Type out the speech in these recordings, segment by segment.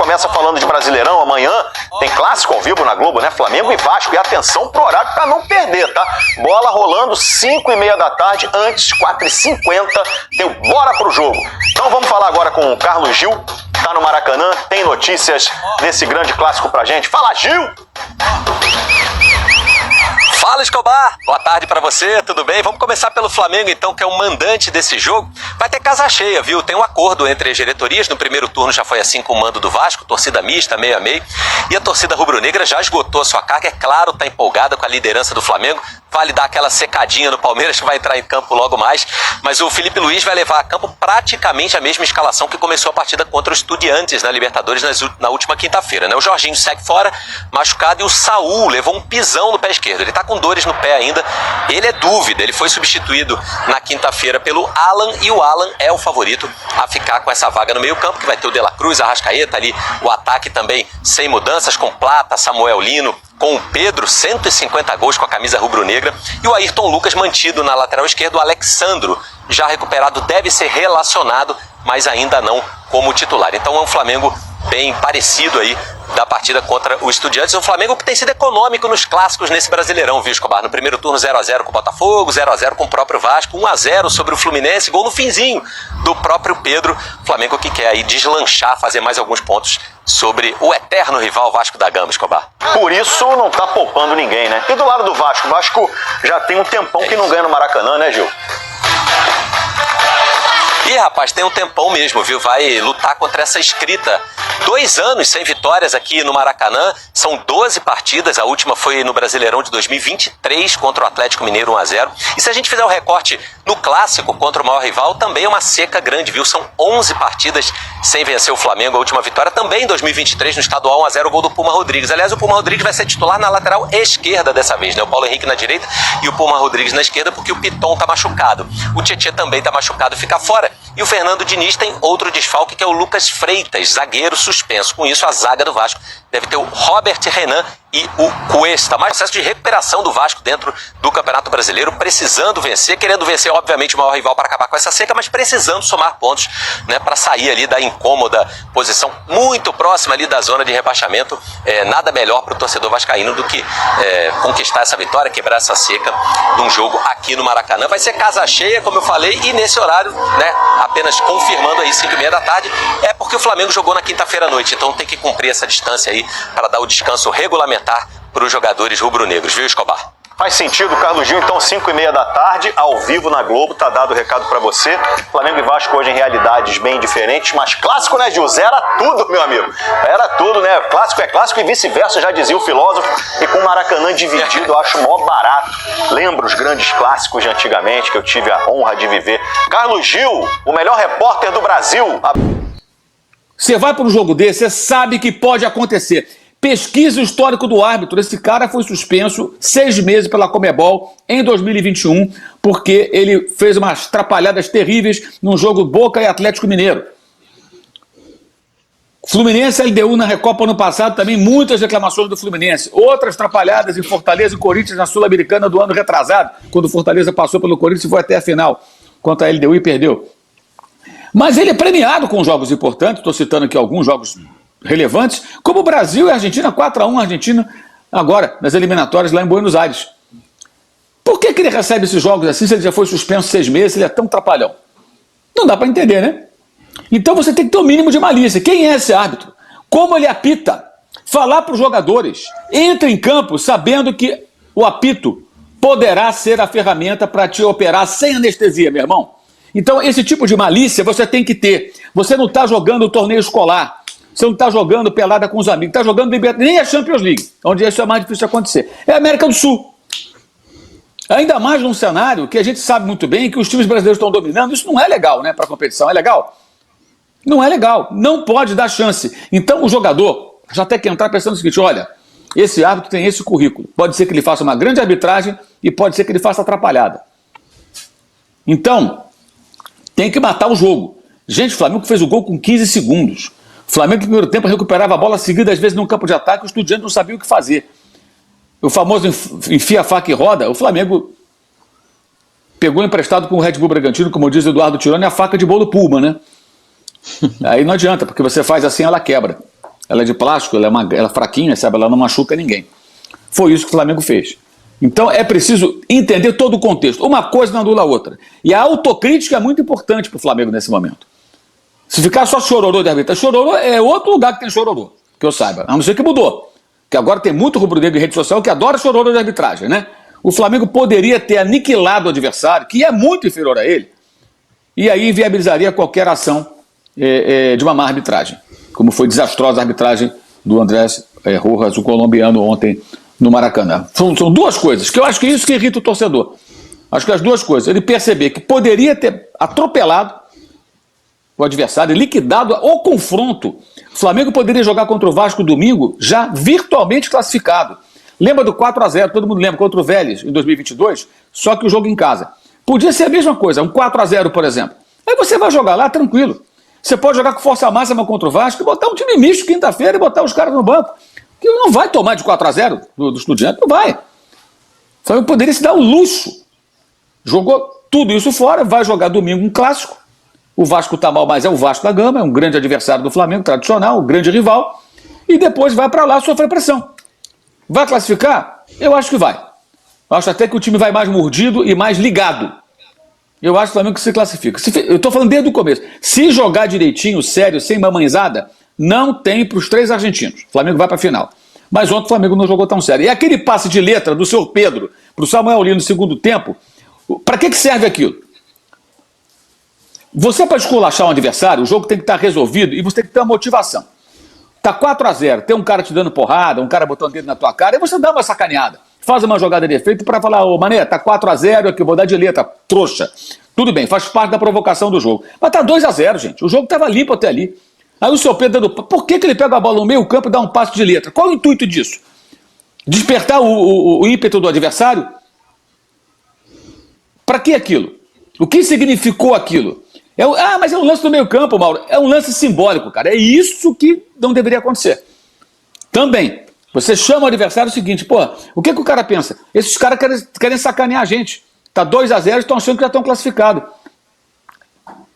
começa falando de Brasileirão. Amanhã tem clássico ao vivo na Globo, né? Flamengo e Vasco. E atenção pro horário pra não perder, tá? Bola rolando 5h30 da tarde, antes 4h50. Deu bora pro jogo. Então vamos falar agora com o Carlos Gil, tá no Maracanã, tem notícias desse grande clássico pra gente. Fala, Gil! Fala, Escobar! Boa tarde pra você, tudo bem? Vamos começar pelo Flamengo, então, que é o mandante desse jogo. Vai ter casa cheia, viu? Tem um acordo entre as diretorias. No primeiro turno já foi assim com o mando do Vasco, torcida mista, meio a meio. E a torcida rubro-negra já esgotou a sua carga. É claro, tá empolgada com a liderança do Flamengo. Vale dar aquela secadinha no Palmeiras, que vai entrar em campo logo mais. Mas o Felipe Luiz vai levar a campo praticamente a mesma escalação que começou a partida contra os Estudiantes na Libertadores na última quinta-feira, né? O Jorginho segue fora, machucado, e o Saul levou um pisão no pé esquerdo. Ele tá com dores no pé ainda. Ele é dúvida. Ele foi substituído na quinta-feira pelo Alan, e o Alan é o favorito a ficar com essa vaga no meio-campo, que vai ter o De La Cruz, a Arrascaeta ali, o ataque também sem mudanças, com Plata, Samuel Lino, com o Pedro, 150 gols com a camisa rubro-negra, e o Ayrton Lucas mantido na lateral esquerda. O Alexandro, já recuperado, deve ser relacionado, mas ainda não como titular. Então é um Flamengo bem parecido aí da partida contra o Estudiantes. Um Flamengo que tem sido econômico nos clássicos nesse Brasileirão, viu, Escobar? No primeiro turno 0x0 com o Botafogo, 0x0 com o próprio Vasco, 1x0 sobre o Fluminense, gol no finzinho do próprio Pedro. Flamengo que quer aí deslanchar, fazer mais alguns pontos sobre o eterno rival Vasco da Gama, Escobar. Por isso não tá poupando ninguém, né? E do lado do Vasco, o Vasco já tem um tempão que não ganha no Maracanã, né, Gil? E, rapaz, tem um tempão mesmo, viu? Vai lutar contra essa escrita. 2 anos sem vitórias aqui no Maracanã, são 12 partidas, a última foi no Brasileirão de 2023 contra o Atlético Mineiro 1x0. E se a gente fizer o recorte no clássico contra o maior rival, também é uma seca grande, viu? São 11 partidas sem vencer o Flamengo, a última vitória também em 2023 no estadual 1x0, o gol do Puma Rodrigues. Aliás, o Puma Rodrigues vai ser titular na lateral esquerda dessa vez, né? O Paulo Henrique na direita e o Puma Rodrigues na esquerda, porque o Piton tá machucado. O Tietê também tá machucado, fica fora. E o Fernando Diniz tem outro desfalque, que é o Lucas Freitas, zagueiro suspenso. Com isso, a zaga do Vasco deve ter o Robert Renan e o Cuesta. Mais processo de recuperação do Vasco dentro do Campeonato Brasileiro, precisando vencer, querendo vencer, obviamente, o maior rival para acabar com essa seca, mas precisando somar pontos, né, para sair ali da incômoda posição muito próxima ali da zona de rebaixamento. Nada melhor para o torcedor vascaíno do que conquistar essa vitória, quebrar essa seca num jogo aqui no Maracanã. Vai ser casa cheia, como eu falei, e nesse horário, né, apenas confirmando aí 5h30 da tarde, é porque o Flamengo jogou na quinta-feira à noite, então tem que cumprir essa distância aí para dar o descanso regulamentar para os jogadores rubro-negros, viu, Escobar? Faz sentido, Carlos Gil. Então 5h30 da tarde, ao vivo na Globo, tá dado o recado pra você. Flamengo e Vasco hoje em realidades bem diferentes, mas clássico, né, Gil? Era tudo, meu amigo. Era tudo, né? Clássico é clássico e vice-versa, já dizia o filósofo. E com o Maracanã dividido, eu acho mó barato. Lembro os grandes clássicos de antigamente, que eu tive a honra de viver. Carlos Gil, o melhor repórter do Brasil. Você vai para um jogo desse, você sabe que pode acontecer. Pesquisa o histórico do árbitro. Esse cara foi suspenso 6 meses pela Conmebol em 2021, porque ele fez umas atrapalhadas terríveis num jogo Boca e Atlético Mineiro. Fluminense e LDU na Recopa ano passado, também muitas reclamações do Fluminense. Outras atrapalhadas em Fortaleza e Corinthians na Sul-Americana do ano retrasado, quando o Fortaleza passou pelo Corinthians e foi até a final contra a LDU e perdeu. Mas ele é premiado com jogos importantes, estou citando aqui alguns jogos relevantes, como o Brasil e a Argentina, 4x1 Argentina, agora, nas eliminatórias lá em Buenos Aires. Por que ele recebe esses jogos assim, se ele já foi suspenso 6 meses, se ele é tão trapalhão? Não dá para entender, né? Então você tem que ter o mínimo de malícia. Quem é esse árbitro? Como ele apita? Falar para os jogadores. Entre em campo sabendo que o apito poderá ser a ferramenta para te operar sem anestesia, meu irmão. Então esse tipo de malícia você tem que ter. Você não está jogando o torneio escolar. Você não está jogando pelada com os amigos, está jogando nem a Champions League, onde isso é mais difícil de acontecer. É a América do Sul. Ainda mais num cenário que a gente sabe muito bem que os times brasileiros estão dominando. Isso não é legal, né, para a competição. É legal? Não é legal. Não pode dar chance. Então o jogador já tem que entrar pensando o seguinte: olha, esse árbitro tem esse currículo. Pode ser que ele faça uma grande arbitragem e pode ser que ele faça atrapalhada. Então, tem que matar o jogo. Gente, o Flamengo fez o gol com 15 segundos. O Flamengo, no primeiro tempo, recuperava a bola seguida, às vezes, no campo de ataque, o Estudiante não sabia o que fazer. O famoso enfia a faca e roda, o Flamengo pegou emprestado com o Red Bull Bragantino, como diz o Eduardo Tironi, a faca de bolo Puma, né? Aí não adianta, porque você faz assim, ela quebra. ela é de plástico, ela é fraquinha, sabe? Ela não machuca ninguém. Foi isso que o Flamengo fez. Então é preciso entender todo o contexto. Uma coisa não anula a outra. E a autocrítica é muito importante para o Flamengo nesse momento. Se ficar só chororô de arbitragem, chororô é outro lugar que tem chororô, que eu saiba. A não ser que mudou. Que agora tem muito rubro-negro em rede social que adora chororô de arbitragem, né? O Flamengo poderia ter aniquilado o adversário, que é muito inferior a ele, e aí viabilizaria qualquer ação de uma má arbitragem, como foi desastrosa a arbitragem do Andrés Rojas, o colombiano, ontem no Maracanã. São duas coisas, que eu acho que é isso que irrita o torcedor. Acho que as duas coisas. Ele perceber que poderia ter atropelado o adversário, liquidado o confronto. O Flamengo poderia jogar contra o Vasco domingo já virtualmente classificado. Lembra do 4-0, todo mundo lembra, contra o Vélez em 2022? Só que o jogo em casa. Podia ser a mesma coisa, um 4-0, por exemplo. Aí você vai jogar lá tranquilo. Você pode jogar com força máxima contra o Vasco e botar um time misto quinta-feira e botar os caras no banco. Que não vai tomar de 4-0 do Estudiantes, não vai. O Flamengo poderia se dar o luxo. Jogou tudo isso fora, vai jogar domingo um clássico. O Vasco está mal, mas é o Vasco da Gama, é um grande adversário do Flamengo, tradicional, um grande rival. E depois vai para lá sofrer pressão. Vai classificar? Eu acho que vai. Eu acho até que o time vai mais mordido e mais ligado. Eu acho que o Flamengo se classifica. Eu estou falando desde o começo. Se jogar direitinho, sério, sem mamãezada, não tem para os 3 argentinos. O Flamengo vai para a final. Mas ontem o Flamengo não jogou tão sério. E aquele passe de letra do senhor Pedro para o Samuel Lino no segundo tempo, para que serve aquilo? Você, para esculachar um adversário, o jogo tem que estar resolvido e você tem que ter uma motivação. Tá 4-0, tem um cara te dando porrada, um cara botando o dedo na tua cara, e você dá uma sacaneada. Faz uma jogada de efeito para falar, ô Mané, tá 4-0 aqui, vou dar de letra, trouxa. Tudo bem, faz parte da provocação do jogo. Mas tá 2-0, gente. O jogo tava limpo até ali. Aí o seu Pedro dando... Por que ele pega a bola no meio campo e dá um passe de letra? Qual o intuito disso? Despertar o ímpeto do adversário? Para que aquilo? O que significou aquilo? Mas é um lance do meio campo, Mauro. É um lance simbólico, cara. É isso que não deveria acontecer. Também, você chama o adversário o seguinte, pô, o que o cara pensa? Esses caras querem sacanear a gente. Tá 2-0 e estão achando que já estão classificados.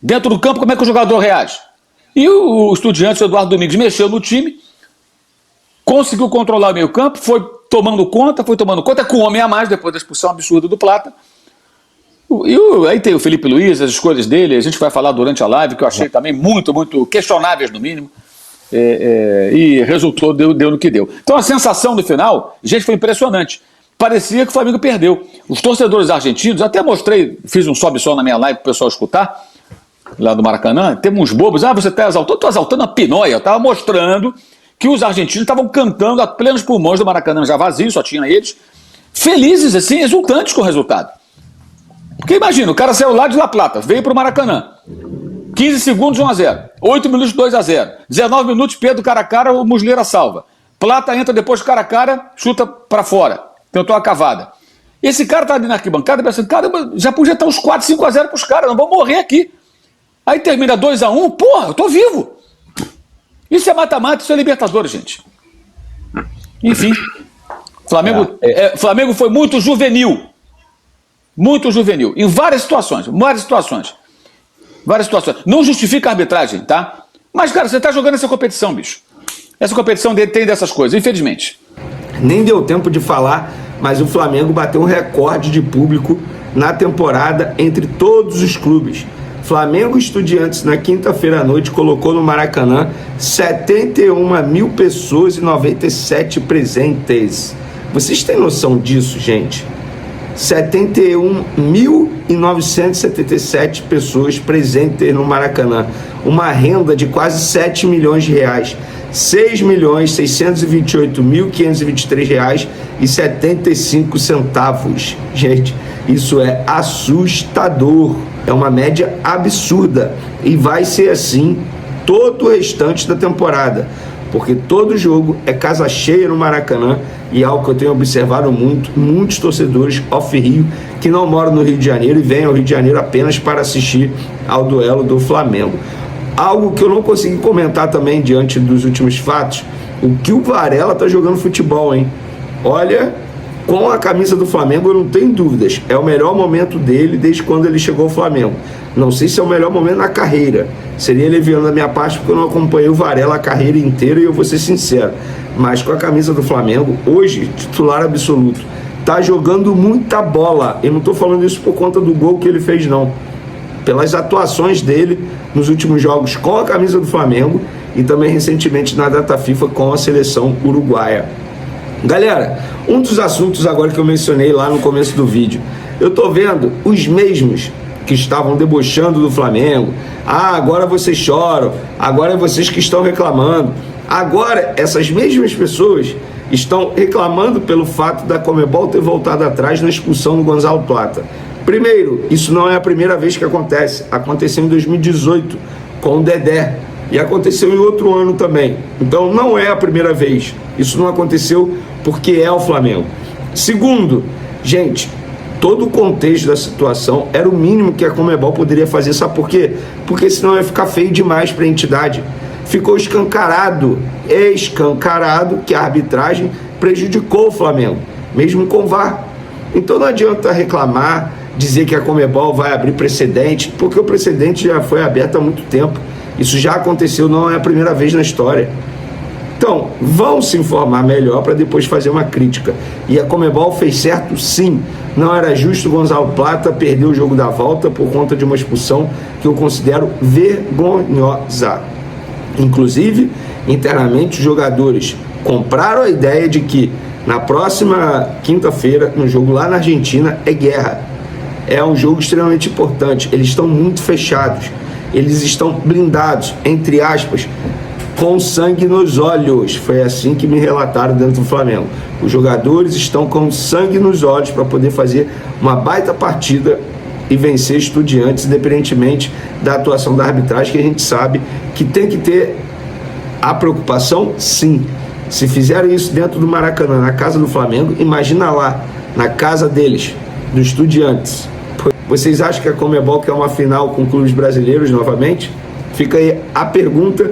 Dentro do campo, como é que o jogador reage? E o Estudiantes, o Eduardo Domingues, mexeu no time, conseguiu controlar o meio campo, foi tomando conta, com um homem a mais, depois da expulsão absurda do Plata. Aí tem o Felipe Luiz, as escolhas dele, a gente vai falar durante a live, que eu achei também muito, muito questionáveis no mínimo, e resultou, deu no que deu. Então a sensação no final, gente, foi impressionante. Parecia que o Flamengo perdeu. Os torcedores argentinos, até mostrei, fiz um sobe-som na minha live para o pessoal escutar, lá do Maracanã, temos uns bobos, você está exaltando, estou exaltando a pinóia, eu estava mostrando que os argentinos estavam cantando a plenos pulmões do Maracanã, já vazio, só tinha eles, felizes assim, exultantes com o resultado. Porque imagina, o cara saiu lá de La Plata, veio para o Maracanã, 15 segundos 1-0, 8 minutos 2-0, 19 minutos Pedro cara a cara, o Muslera salva, Plata entra depois cara a cara, chuta para fora, tentou a cavada. Esse cara tá ali na arquibancada pensando, caramba, já podia estar uns 4-5-0 para os caras, não vão morrer aqui. Aí termina 2-1, porra, eu tô vivo. Isso é mata-mata, isso é Libertadores, gente. Enfim, Flamengo foi muito juvenil. Muito juvenil, em várias situações. Não justifica a arbitragem, tá? Mas, cara, você tá jogando essa competição, bicho. Essa competição tem dessas coisas, infelizmente. Nem deu tempo de falar, mas o Flamengo bateu um recorde de público na temporada entre todos os clubes. Flamengo Estudiantes, na quinta-feira à noite, colocou no Maracanã 71 mil pessoas e 97 presentes. Vocês têm noção disso, gente? 71.977 pessoas presentes no Maracanã. Uma renda de quase 7 milhões de reais. R$ 6.628.523,75. Gente, isso é assustador. É uma média absurda. E vai ser assim todo o restante da temporada. Porque todo jogo é casa cheia no Maracanã. E é algo que eu tenho observado muitos torcedores off-Rio que não moram no Rio de Janeiro e vêm ao Rio de Janeiro apenas para assistir ao duelo do Flamengo. Algo que eu não consegui comentar também diante dos últimos fatos, o que o Varela tá jogando futebol, hein? Olha, com a camisa do Flamengo eu não tenho dúvidas, é o melhor momento dele desde quando ele chegou ao Flamengo. Não sei se é o melhor momento na carreira. Seria leviano da minha parte, porque eu não acompanhei o Varela a carreira inteira e eu vou ser sincero. Mas com a camisa do Flamengo, hoje, titular absoluto. Tá jogando muita bola. Eu não tô falando isso por conta do gol que ele fez, não. Pelas atuações dele nos últimos jogos com a camisa do Flamengo e também recentemente na data FIFA com a seleção uruguaia. Galera, um dos assuntos agora que eu mencionei lá no começo do vídeo. Eu tô vendo os mesmos que estavam debochando do Flamengo. Ah, agora vocês choram. Agora é vocês que estão reclamando. Agora, essas mesmas pessoas estão reclamando pelo fato da Conmebol ter voltado atrás na expulsão do Gonzalo Plata. Primeiro, isso não é a primeira vez que acontece. Aconteceu em 2018 com o Dedé. E aconteceu em outro ano também. Então não é a primeira vez. Isso não aconteceu porque é o Flamengo. Segundo, gente, todo o contexto da situação era o mínimo que a Conmebol poderia fazer. Sabe por quê? Porque senão ia ficar feio demais para a entidade. Ficou escancarado que a arbitragem prejudicou o Flamengo, mesmo com o VAR. Então não adianta reclamar, dizer que a Conmebol vai abrir precedente, porque o precedente já foi aberto há muito tempo. Isso já aconteceu, não é a primeira vez na história. Então, vão se informar melhor para depois fazer uma crítica. E a Conmebol fez certo, sim. Não era justo o Gonzalo Plata perder o jogo da volta por conta de uma expulsão que eu considero vergonhosa. Inclusive, internamente, os jogadores compraram a ideia de que na próxima quinta-feira, no jogo lá na Argentina, é guerra. É um jogo extremamente importante. Eles estão muito fechados. Eles estão blindados, entre aspas, com sangue nos olhos. Foi assim que me relataram dentro do Flamengo. Os jogadores estão com sangue nos olhos para poder fazer uma baita partida e vencer Estudiantes, independentemente da atuação da arbitragem, que a gente sabe que tem que ter a preocupação, sim. Se fizeram isso dentro do Maracanã, na casa do Flamengo, imagina lá, na casa deles, do Estudiantes. Vocês acham que a Conmebol quer uma final com clubes brasileiros novamente? Fica aí a pergunta.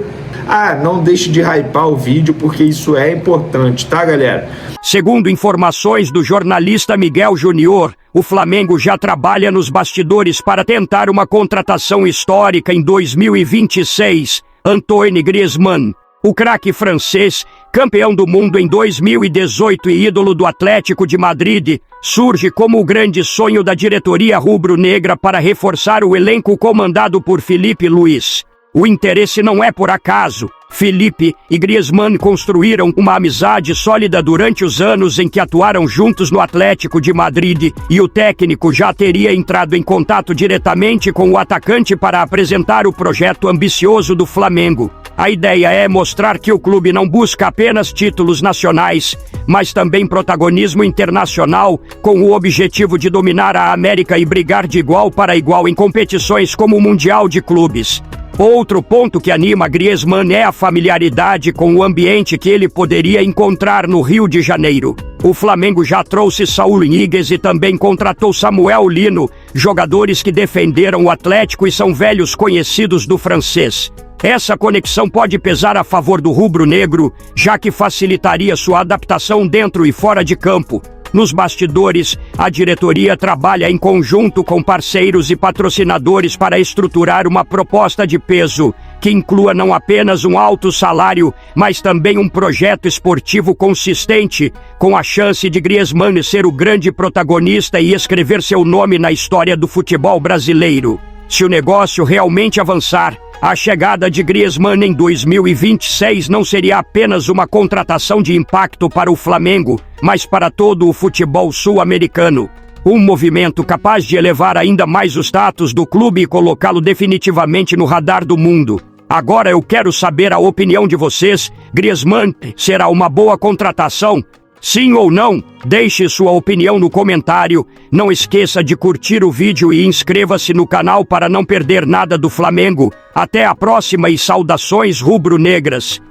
Não deixe de hypar o vídeo, porque isso é importante, tá, galera? Segundo informações do jornalista Miguel Júnior, o Flamengo já trabalha nos bastidores para tentar uma contratação histórica em 2026. Antoine Griezmann, o craque francês, campeão do mundo em 2018 e ídolo do Atlético de Madrid, surge como o grande sonho da diretoria rubro-negra para reforçar o elenco comandado por Felipe Luiz. O interesse não é por acaso. Felipe e Griezmann construíram uma amizade sólida durante os anos em que atuaram juntos no Atlético de Madrid, e o técnico já teria entrado em contato diretamente com o atacante para apresentar o projeto ambicioso do Flamengo. A ideia é mostrar que o clube não busca apenas títulos nacionais, mas também protagonismo internacional, com o objetivo de dominar a América e brigar de igual para igual em competições como o Mundial de Clubes. Outro ponto que anima Griezmann é a familiaridade com o ambiente que ele poderia encontrar no Rio de Janeiro. O Flamengo já trouxe Saúl Ñíguez e também contratou Samuel Lino, jogadores que defenderam o Atlético e são velhos conhecidos do francês. Essa conexão pode pesar a favor do rubro-negro, já que facilitaria sua adaptação dentro e fora de campo. Nos bastidores, a diretoria trabalha em conjunto com parceiros e patrocinadores para estruturar uma proposta de peso, que inclua não apenas um alto salário, mas também um projeto esportivo consistente, com a chance de Griezmann ser o grande protagonista e escrever seu nome na história do futebol brasileiro. Se o negócio realmente avançar, a chegada de Griezmann em 2026 não seria apenas uma contratação de impacto para o Flamengo, mas para todo o futebol sul-americano. Um movimento capaz de elevar ainda mais o status do clube e colocá-lo definitivamente no radar do mundo. Agora eu quero saber a opinião de vocês. Griezmann será uma boa contratação? Sim ou não? Deixe sua opinião no comentário. Não esqueça de curtir o vídeo e inscreva-se no canal para não perder nada do Flamengo. Até a próxima e saudações rubro-negras.